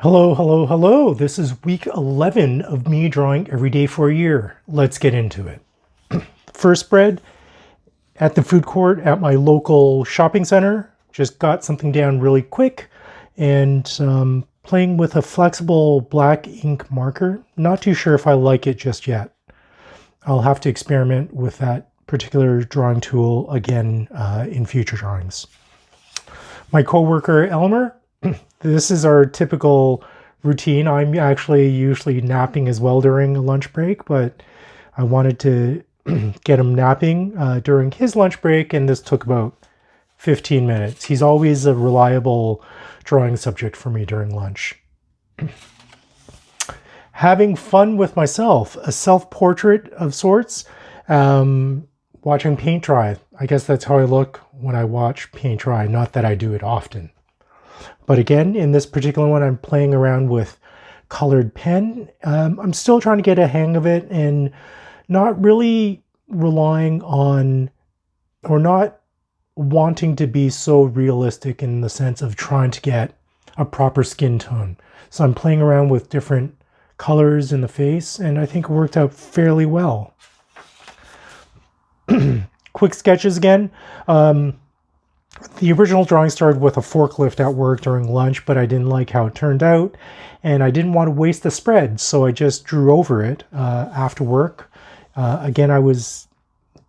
Hello, hello, hello. This is week 11 of me drawing every day for a year. Let's get into it. First spread at the food court at my local shopping center. Just got something down really quick and playing with a flexible black ink marker. Not too sure if I like it just yet. I'll have to experiment with that particular drawing tool again in future drawings. My coworker Elmer, this is our typical routine. I'm actually usually napping as well during a lunch break, but I wanted to get him napping during his lunch break, and this took about 15 minutes. He's always a reliable drawing subject for me during lunch. Having fun with myself, a self-portrait of sorts, watching paint dry. I guess that's how I look when I watch paint dry, not that I do it often. But again, in this particular one, I'm playing around with colored pen. I'm still trying to get a hang of it and not really relying on or not wanting to be so realistic in the sense of trying to get a proper skin tone. So I'm playing around with different colors in the face, and I think it worked out fairly well. Quick sketches again. The original drawing started with a forklift at work during lunch, but I didn't like how it turned out, and I didn't want to waste the spread, so I just drew over it after work. Again, I was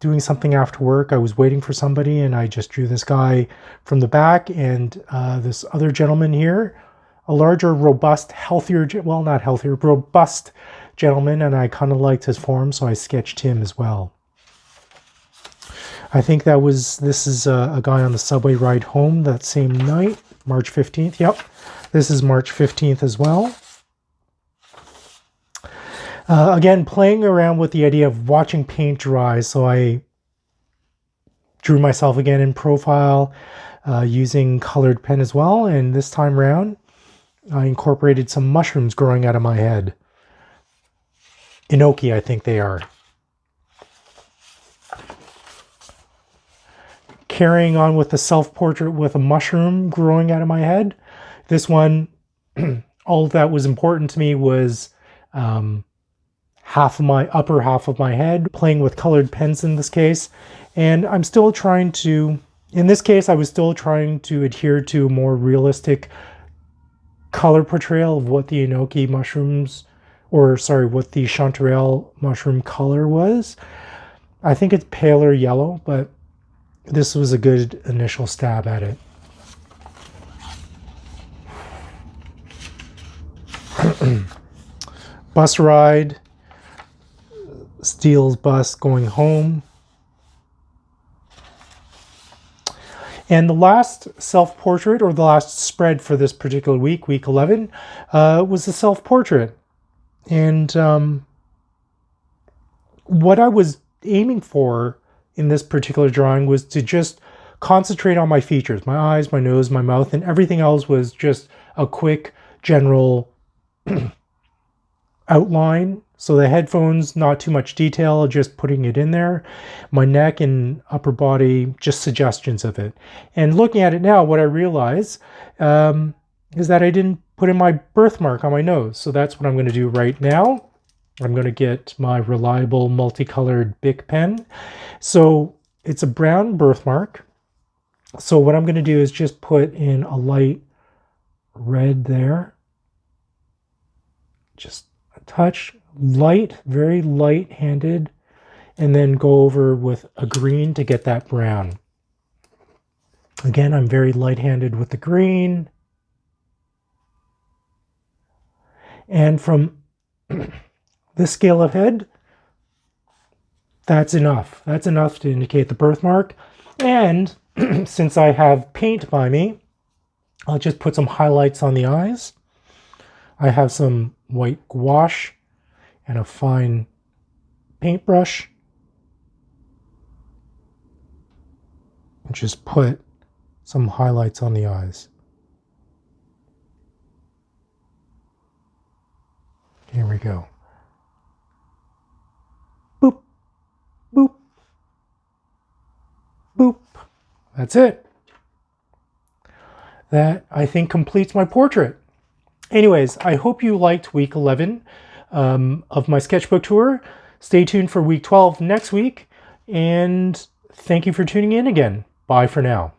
doing something after work. I was waiting for somebody, and I just drew this guy from the back, and this other gentleman here, a larger, robust, healthier, well, not healthier, robust gentleman, and I kind of liked his form, so I sketched him as well. I think this is a guy on the subway ride home that same night, March 15th. Yep, this is March 15th as well. Again, playing around with the idea of watching paint dry. So I drew myself again in profile using colored pen as well. And this time around, I incorporated some mushrooms growing out of my head. Enoki, I think they are. Carrying on with the self-portrait with a mushroom growing out of my head. This one, all that was important to me was upper half of my head, playing with colored pens in this case. And I'm still trying to, in this case, I was still trying to adhere to a more realistic color portrayal of what the enoki mushrooms, or sorry, what the chanterelle mushroom color was. I think it's paler yellow, but this was a good initial stab at it. Bus ride, Steele's bus going home. And the last self-portrait, or the last spread for this particular week, week 11, was the self-portrait. And what I was aiming for in this particular drawing was to just concentrate on my features, my eyes, my nose, my mouth, and everything else was just a quick general outline. So the headphones, not too much detail, just putting it in there. My neck and upper body, just suggestions of it. And looking at it now, what I realize is that I didn't put in my birthmark on my nose. So that's what I'm going to do right now. I'm going to get my reliable multicolored Bic pen. So it's a brown birthmark. So what I'm going to do is just put in a light red there. Just a touch, light, very light-handed, and then go over with a green to get that brown. Again, I'm very light-handed with the green. And from this scale of head, that's enough. That's enough to indicate the birthmark. And since I have paint by me, I'll just put some highlights on the eyes. I have some white gouache and a fine paintbrush. And just put some highlights on the eyes. Here we go. Boop, boop, boop. That's it. That, I think, completes my portrait. Anyways, I hope you liked week 11 of my sketchbook tour. Stay tuned for week 12 next week, and thank you for tuning in again. Bye for now.